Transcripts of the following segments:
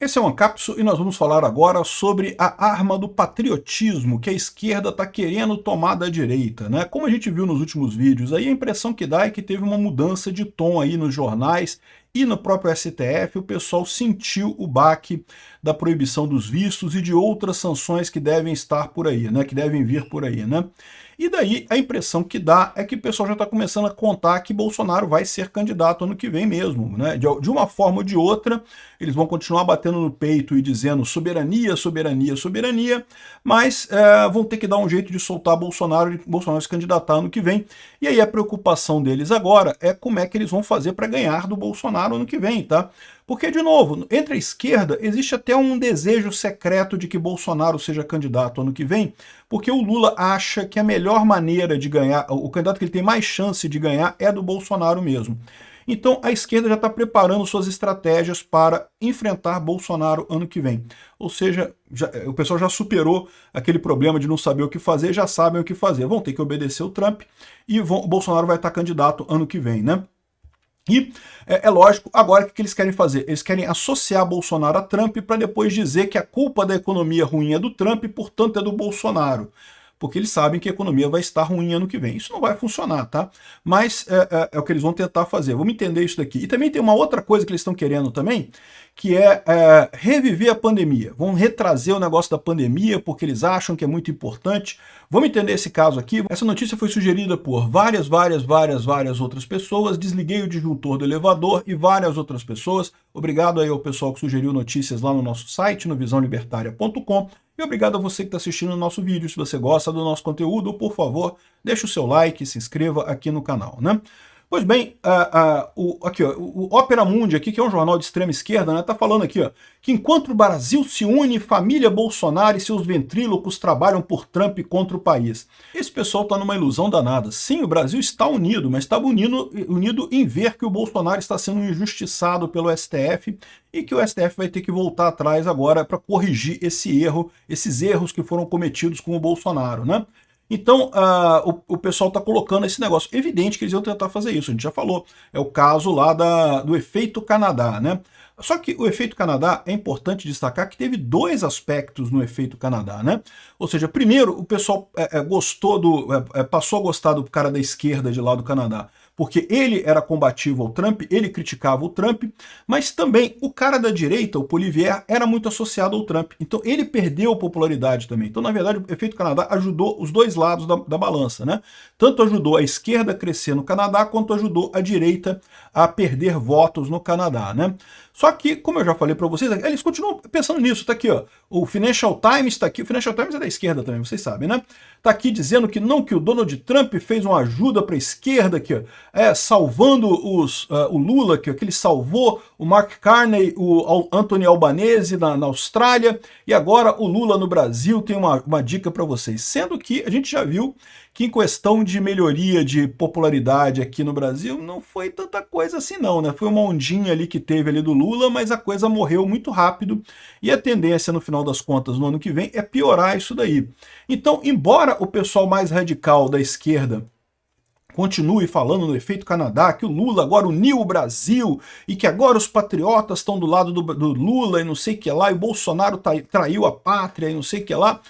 Esse é o Ancapso e nós vamos falar agora sobre a arma do patriotismo que a esquerda está querendo tomar da direita, né? Como a gente viu nos últimos vídeos, aí a impressão que dá é que teve uma mudança de tom aí nos jornais e no próprio STF, o pessoal sentiu o baque da proibição dos vistos e de outras sanções que devem estar por aí, né? Que devem vir por aí, né? E daí a impressão que dá é que o pessoal já está começando a contar que Bolsonaro vai ser candidato ano que vem mesmo, né? De uma forma ou de outra, eles vão continuar batendo no peito e dizendo soberania, soberania, soberania, mas vão ter que dar um jeito de soltar Bolsonaro e Bolsonaro se candidatar ano que vem. E aí a preocupação deles agora é como é que eles vão fazer para ganhar do Bolsonaro ano que vem, tá? Porque, de novo, entre a esquerda existe até um desejo secreto de que Bolsonaro seja candidato ano que vem, porque o Lula acha que a melhor maneira de ganhar, o candidato que ele tem mais chance de ganhar é do Bolsonaro mesmo. Então a esquerda já está preparando suas estratégias para enfrentar Bolsonaro ano que vem. Ou seja, o pessoal já superou aquele problema de não saber o que fazer, já sabem o que fazer. Vão ter que obedecer o Trump e o Bolsonaro vai estar candidato ano que vem, né? E é lógico, agora o que eles querem fazer? Eles querem associar Bolsonaro a Trump para depois dizer que a culpa da economia ruim é do Trump e, portanto, é do Bolsonaro. Porque eles sabem que a economia vai estar ruim ano que vem. Isso não vai funcionar, tá? Mas é o que eles vão tentar fazer. Vamos entender isso daqui. E também tem uma outra coisa que eles estão querendo também, que é reviver a pandemia. Vão retrazer o negócio da pandemia, porque eles acham que é muito importante. Vamos entender esse caso aqui. Essa notícia foi sugerida por várias outras pessoas. Desliguei o disjuntor do elevador e várias outras pessoas. Obrigado aí ao pessoal que sugeriu notícias lá no nosso site, no visãolibertaria.com. E obrigado a você que está assistindo o nosso vídeo. Se você gosta do nosso conteúdo, por favor, deixe o seu like e se inscreva aqui no canal, né? Pois bem, aqui, ó, o Opera Mundi, aqui, que é um jornal de extrema esquerda, né, tá falando aqui, ó, que enquanto o Brasil se une, família Bolsonaro e seus ventrílocos trabalham por Trump contra o país. Esse pessoal está numa ilusão danada. Sim, o Brasil está unido, mas está unido em ver que o Bolsonaro está sendo injustiçado pelo STF e que o STF vai ter que voltar atrás agora para corrigir esses erros que foram cometidos com o Bolsonaro, né? Então, o pessoal está colocando esse negócio. Evidente que eles iam tentar fazer isso, a gente já falou. É o caso lá do efeito Canadá, né? Só que o efeito Canadá, é importante destacar que teve dois aspectos no efeito Canadá, né? Ou seja, primeiro, o pessoal passou a gostar do cara da esquerda de lá do Canadá, porque ele era combativo ao Trump, ele criticava o Trump, mas também o cara da direita, o Poilievre, era muito associado ao Trump. Então ele perdeu popularidade também. Então, na verdade, o efeito Canadá ajudou os dois lados da balança, né? Tanto ajudou a esquerda a crescer no Canadá, quanto ajudou a direita a perder votos no Canadá, né? Só que, como eu já falei para vocês, eles continuam pensando nisso. Tá aqui, ó. O Financial Times está aqui. O Financial Times é da esquerda também, vocês sabem, né? Tá aqui dizendo que não, que o Donald Trump fez uma ajuda para a esquerda aqui, ó, salvando o Lula, que ele salvou o Mark Carney, o Anthony Albanese na Austrália, e agora o Lula no Brasil. Tem uma dica para vocês. Sendo que a gente já viu que em questão de melhoria de popularidade aqui no Brasil, não foi tanta coisa assim não, né? Foi uma ondinha ali que teve ali do Lula, mas a coisa morreu muito rápido, e a tendência no final das contas no ano que vem é piorar isso daí. Então, embora o pessoal mais radical da esquerda continue falando no efeito Canadá, que o Lula agora uniu o Brasil e que agora os patriotas estão do lado do Lula e não sei o que lá, e o Bolsonaro traiu a pátria e não sei o que lá,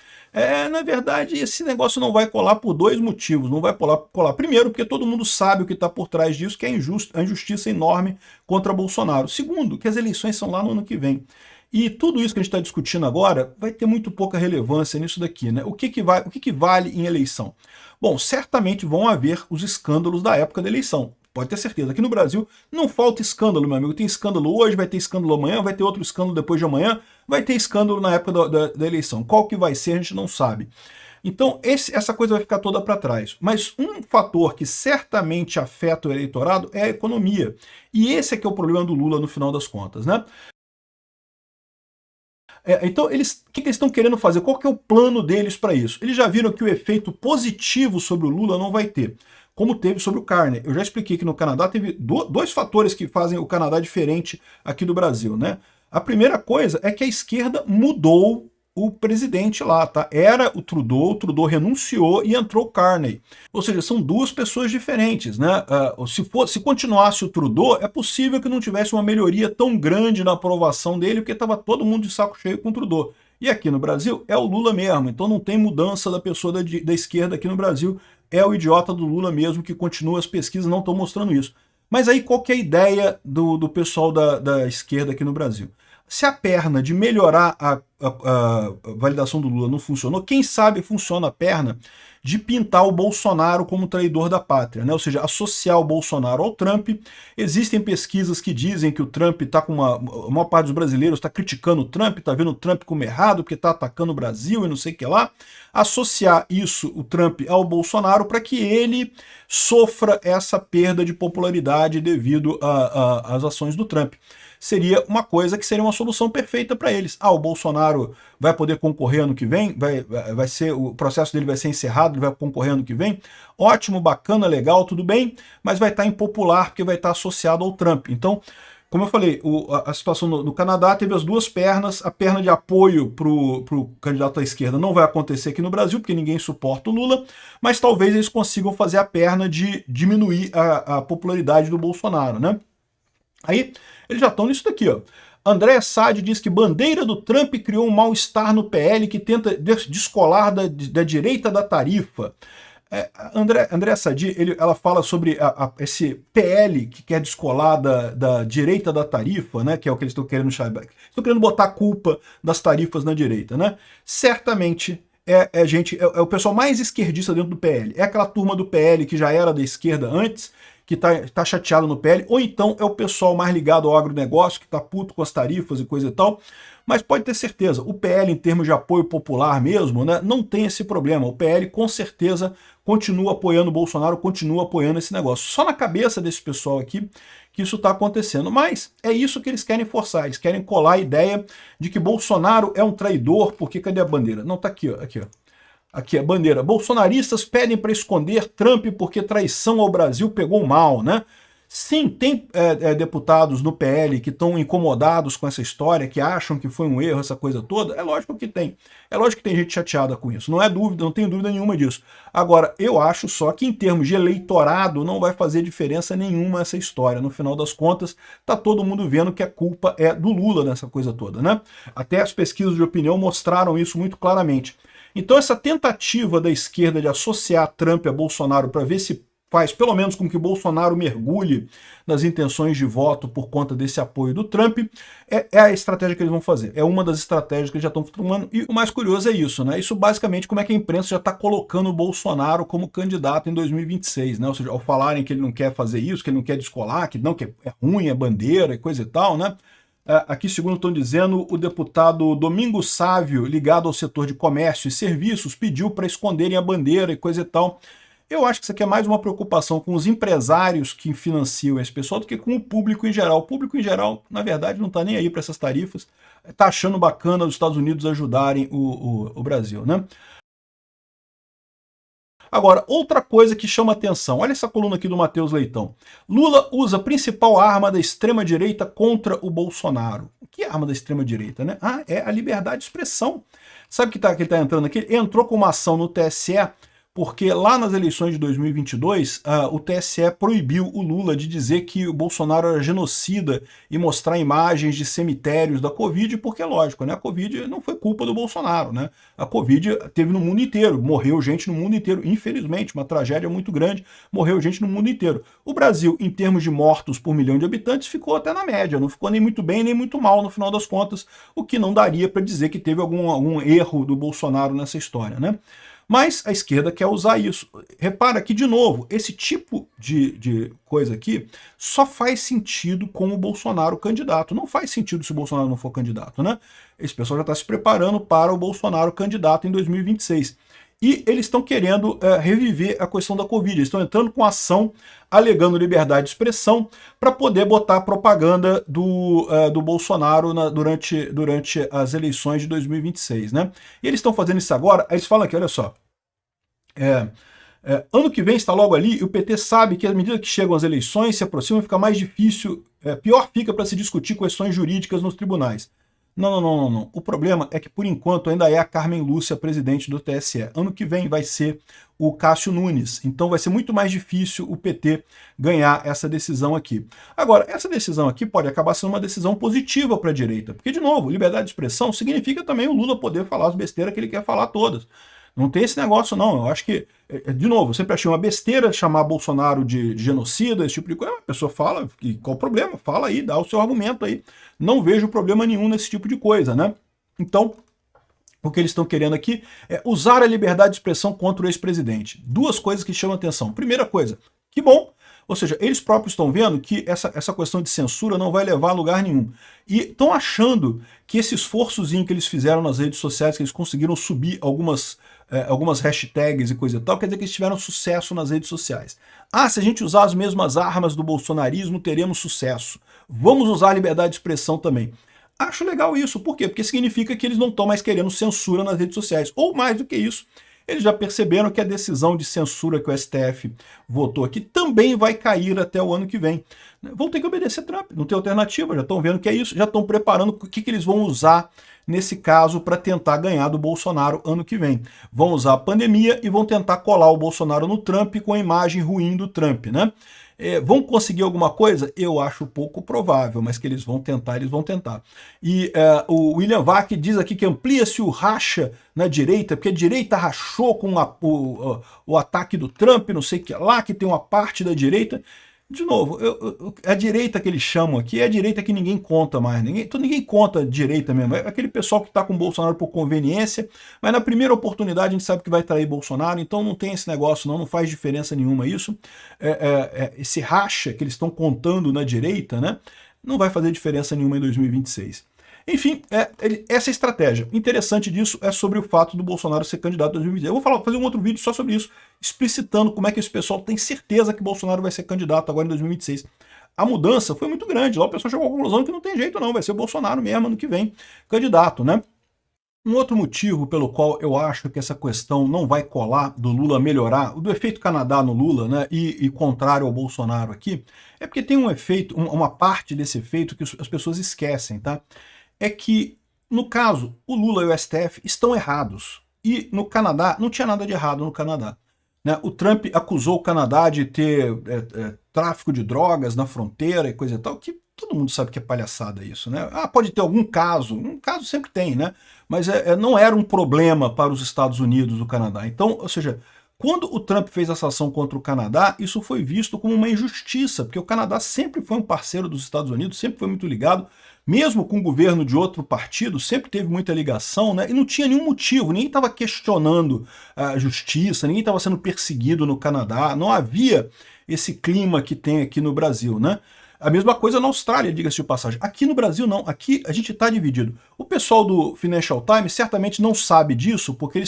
na verdade, esse negócio não vai colar por dois motivos. Não vai colar. Primeiro, porque todo mundo sabe o que está por trás disso, que é a injustiça enorme contra Bolsonaro. Segundo, que as eleições são lá no ano que vem. E tudo isso que a gente está discutindo agora vai ter muito pouca relevância nisso daqui, né? O que vale em eleição? Bom, certamente vão haver os escândalos da época da eleição. Pode ter certeza. Aqui no Brasil não falta escândalo, meu amigo. Tem escândalo hoje, vai ter escândalo amanhã, vai ter outro escândalo depois de amanhã, vai ter escândalo na época da eleição. Qual que vai ser, a gente não sabe. Então, essa coisa vai ficar toda para trás. Mas um fator que certamente afeta o eleitorado é a economia. E esse é que é o problema do Lula no final das contas, né? Então, o que eles estão querendo fazer? Qual que é o plano deles para isso? Eles já viram que o efeito positivo sobre o Lula não vai ter, como teve sobre o Carney. Eu já expliquei que no Canadá teve dois fatores que fazem o Canadá diferente aqui do Brasil, né? A primeira coisa é que a esquerda mudou o presidente lá, tá? Era o Trudeau renunciou e entrou o Carney. Ou seja, são duas pessoas diferentes, né? Se continuasse o Trudeau, é possível que não tivesse uma melhoria tão grande na aprovação dele, porque estava todo mundo de saco cheio com o Trudeau. E aqui no Brasil é o Lula mesmo, então não tem mudança da pessoa da esquerda aqui no Brasil, é o idiota do Lula mesmo que continua, as pesquisas não estão mostrando isso. Mas aí qual que é a ideia do pessoal da esquerda aqui no Brasil? Se a perna de melhorar a validação do Lula não funcionou, quem sabe funciona a perna de pintar o Bolsonaro como traidor da pátria, né? Ou seja, associar o Bolsonaro ao Trump. Existem pesquisas que dizem que o Trump está com a maior parte dos brasileiros está criticando o Trump, está vendo o Trump como errado, porque está atacando o Brasil e não sei o que lá. Associar isso, o Trump, ao Bolsonaro para que ele sofra essa perda de popularidade devido às ações do Trump. Seria uma coisa que seria uma solução perfeita para eles. O Bolsonaro vai poder concorrer ano que vem, o processo dele vai ser encerrado, ele vai concorrer ano que vem. Ótimo, bacana, legal, tudo bem, mas vai estar impopular porque vai estar associado ao Trump. Então, como eu falei, a situação no Canadá teve as duas pernas, a perna de apoio para o candidato à esquerda não vai acontecer aqui no Brasil, porque ninguém suporta o Lula, mas talvez eles consigam fazer a perna de diminuir a popularidade do Bolsonaro, né? Aí, eles já estão nisso daqui, ó. André Sade diz que bandeira do Trump criou um mal-estar no PL que tenta descolar da direita da tarifa. André Sade, ela fala sobre esse PL que quer descolar da direita da tarifa, né, que é o que eles estão querendo chamar. Estão querendo botar a culpa das tarifas na direita, né? Certamente é o pessoal mais esquerdista dentro do PL. É aquela turma do PL que já era da esquerda antes, que tá chateado no PL, ou então é o pessoal mais ligado ao agronegócio, que tá puto com as tarifas e coisa e tal. Mas pode ter certeza, o PL, em termos de apoio popular mesmo, né, não tem esse problema. O PL, com certeza, continua apoiando o Bolsonaro, continua apoiando esse negócio. Só na cabeça desse pessoal aqui que isso está acontecendo. Mas é isso que eles querem forçar. Eles querem colar a ideia de que Bolsonaro é um traidor, porque cadê a bandeira? Não, tá aqui, ó. Aqui, ó. Aqui a bandeira. Bolsonaristas pedem para esconder Trump porque traição ao Brasil pegou mal, né? Sim, tem deputados no PL que estão incomodados com essa história, que acham que foi um erro, essa coisa toda. É lógico que tem. É lógico que tem gente chateada com isso. Não é dúvida, não tenho dúvida nenhuma disso. Agora, eu acho só que em termos de eleitorado não vai fazer diferença nenhuma essa história. No final das contas, tá todo mundo vendo que a culpa é do Lula nessa coisa toda, né? Até as pesquisas de opinião mostraram isso muito claramente. Então essa tentativa da esquerda de associar Trump a Bolsonaro para ver se faz pelo menos com que o Bolsonaro mergulhe nas intenções de voto por conta desse apoio do Trump, é a estratégia que eles vão fazer. É uma das estratégias que eles já estão tomando. E o mais curioso é isso, né? Isso basicamente como é que a imprensa já está colocando o Bolsonaro como candidato em 2026, né? Ou seja, ao falarem que ele não quer fazer isso, que ele não quer descolar, que é ruim, é bandeira e coisa e tal, né? Aqui, segundo estão dizendo, o deputado Domingos Sávio, ligado ao setor de comércio e serviços, pediu para esconderem a bandeira e coisa e tal. Eu acho que isso aqui é mais uma preocupação com os empresários que financiam esse pessoal do que com o público em geral. O público em geral, na verdade, não está nem aí para essas tarifas, está achando bacana os Estados Unidos ajudarem o Brasil, né? Agora, outra coisa que chama atenção, olha essa coluna aqui do Matheus Leitão. Lula usa a principal arma da extrema-direita contra o Bolsonaro. O que é a arma da extrema-direita, né? É a liberdade de expressão. Sabe que ele está entrando aqui? Ele entrou com uma ação no TSE, porque lá nas eleições de 2022, o TSE proibiu o Lula de dizer que o Bolsonaro era genocida e mostrar imagens de cemitérios da Covid, porque é lógico, né? A Covid não foi culpa do Bolsonaro, né? A Covid teve no mundo inteiro, morreu gente no mundo inteiro, infelizmente, uma tragédia muito grande, morreu gente no mundo inteiro. O Brasil, em termos de mortos por milhão de habitantes, ficou até na média, não ficou nem muito bem nem muito mal no final das contas, o que não daria para dizer que teve algum erro do Bolsonaro nessa história, né? Mas a esquerda quer usar isso. Repara que, de novo, esse tipo de coisa aqui só faz sentido com o Bolsonaro candidato. Não faz sentido se o Bolsonaro não for candidato, né? Esse pessoal já está se preparando para o Bolsonaro candidato em 2026. E eles estão querendo reviver a questão da Covid. Eles estão entrando com ação alegando liberdade de expressão para poder botar propaganda do Bolsonaro durante as eleições de 2026, né? E eles estão fazendo isso agora, aí eles falam aqui, olha só, ano que vem está logo ali e o PT sabe que à medida que chegam as eleições, se aproximam, fica mais difícil, pior fica para se discutir questões jurídicas nos tribunais. Não, não, não, não, não. O problema é que, por enquanto, ainda é a Carmen Lúcia presidente do TSE. Ano que vem vai ser o Cássio Nunes. Então vai ser muito mais difícil o PT ganhar essa decisão aqui. Agora, essa decisão aqui pode acabar sendo uma decisão positiva para a direita. Porque, de novo, liberdade de expressão significa também o Lula poder falar as besteiras que ele quer falar todas. Não tem esse negócio, não. Eu acho que, de novo, eu sempre achei uma besteira chamar Bolsonaro de genocida, esse tipo de coisa. A pessoa fala, qual o problema? Fala aí, dá o seu argumento aí. Não vejo problema nenhum nesse tipo de coisa, né? Então, o que eles estão querendo aqui é usar a liberdade de expressão contra o ex-presidente. Duas coisas que chamam atenção. Primeira coisa, que bom. Ou seja, eles próprios estão vendo que essa questão de censura não vai levar a lugar nenhum. E estão achando que esse esforçozinho que eles fizeram nas redes sociais, que eles conseguiram subir algumas hashtags e coisa e tal, quer dizer que eles tiveram sucesso nas redes sociais. Ah, se a gente usar as mesmas armas do bolsonarismo, teremos sucesso. Vamos usar a liberdade de expressão também. Acho legal isso. Por quê? Porque significa que eles não estão mais querendo censura nas redes sociais. Ou mais do que isso, eles já perceberam que a decisão de censura que o STF votou aqui também vai cair até o ano que vem. Vão ter que obedecer Trump, não tem alternativa, já estão vendo que é isso, já estão preparando o que eles vão usar nesse caso para tentar ganhar do Bolsonaro ano que vem. Vão usar a pandemia e vão tentar colar o Bolsonaro no Trump com a imagem ruim do Trump, né? Vão conseguir alguma coisa? Eu acho pouco provável, mas que eles vão tentar, eles vão tentar. E o William Vac diz aqui que amplia-se o racha na direita, porque a direita rachou com o ataque do Trump, não sei o que lá, que tem uma parte da direita. De novo, a direita que eles chamam aqui é a direita que ninguém conta mais. Ninguém conta direita mesmo. É aquele pessoal que está com o Bolsonaro por conveniência, mas na primeira oportunidade a gente sabe que vai trair Bolsonaro, então não tem esse negócio não faz diferença nenhuma isso. Esse racha que eles estão contando na direita, né, não vai fazer diferença nenhuma em 2026. Enfim, essa estratégia. Interessante disso é sobre o fato do Bolsonaro ser candidato em 2026. Eu vou fazer um outro vídeo só sobre isso, explicitando como é que esse pessoal tem certeza que Bolsonaro vai ser candidato agora em 2026. A mudança foi muito grande. Lá o pessoal chegou à conclusão que não tem jeito não, vai ser o Bolsonaro mesmo ano que vem candidato, né? Um outro motivo pelo qual eu acho que essa questão não vai colar do Lula melhorar, do efeito Canadá no Lula, né, e contrário ao Bolsonaro aqui, é porque tem um efeito, uma parte desse efeito que as pessoas esquecem, tá? É que, no caso, o Lula e o STF estão errados. E no Canadá, não tinha nada de errado no Canadá. Né? O Trump acusou o Canadá de ter tráfico de drogas na fronteira e coisa e tal, que todo mundo sabe que é palhaçada isso, né? Ah, pode ter algum caso, um caso sempre tem, né? Mas não era um problema para os Estados Unidos, o Canadá. Então, ou seja, quando o Trump fez essa ação contra o Canadá, isso foi visto como uma injustiça, porque o Canadá sempre foi um parceiro dos Estados Unidos, sempre foi muito ligado, mesmo com o governo de outro partido, sempre teve muita ligação, né? E não tinha nenhum motivo, ninguém estava questionando a justiça, ninguém estava sendo perseguido no Canadá, não havia esse clima que tem aqui no Brasil, né? A mesma coisa na Austrália, diga-se de passagem. Aqui no Brasil não, aqui a gente está dividido. O pessoal do Financial Times certamente não sabe disso, porque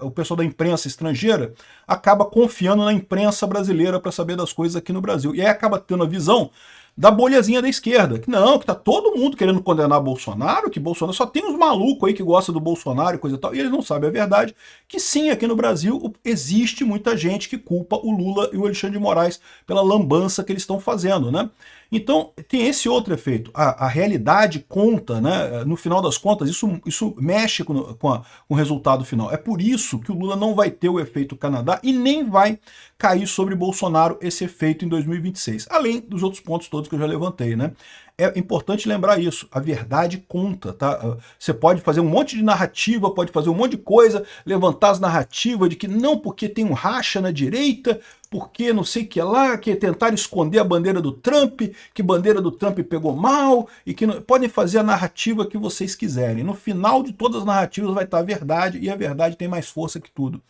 o pessoal da imprensa estrangeira acaba confiando na imprensa brasileira para saber das coisas aqui no Brasil. E aí acaba tendo a visão da bolhazinha da esquerda, que não, que tá todo mundo querendo condenar Bolsonaro, que Bolsonaro só tem uns malucos aí que gostam do Bolsonaro e coisa e tal, e eles não sabem a verdade, que sim, aqui no Brasil existe muita gente que culpa o Lula e o Alexandre de Moraes pela lambança que eles estão fazendo, né? Então, tem esse outro efeito. A realidade conta, né? No final das contas, isso mexe com o resultado final. É por isso que o Lula não vai ter o efeito Canadá e nem vai cair sobre Bolsonaro esse efeito em 2026. Além dos outros pontos todos que eu já levantei, né? É importante lembrar isso, a verdade conta, tá? Você pode fazer um monte de narrativa, pode fazer um monte de coisa, levantar as narrativas de que não, porque tem um racha na direita, porque não sei o que lá, que tentar esconder a bandeira do Trump, que bandeira do Trump pegou mal, e que não... podem fazer a narrativa que vocês quiserem. No final de todas as narrativas vai estar a verdade, e a verdade tem mais força que tudo.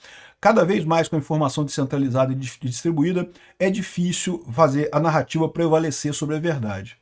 Cada vez mais com a informação descentralizada e distribuída, é difícil fazer a narrativa prevalecer sobre a verdade.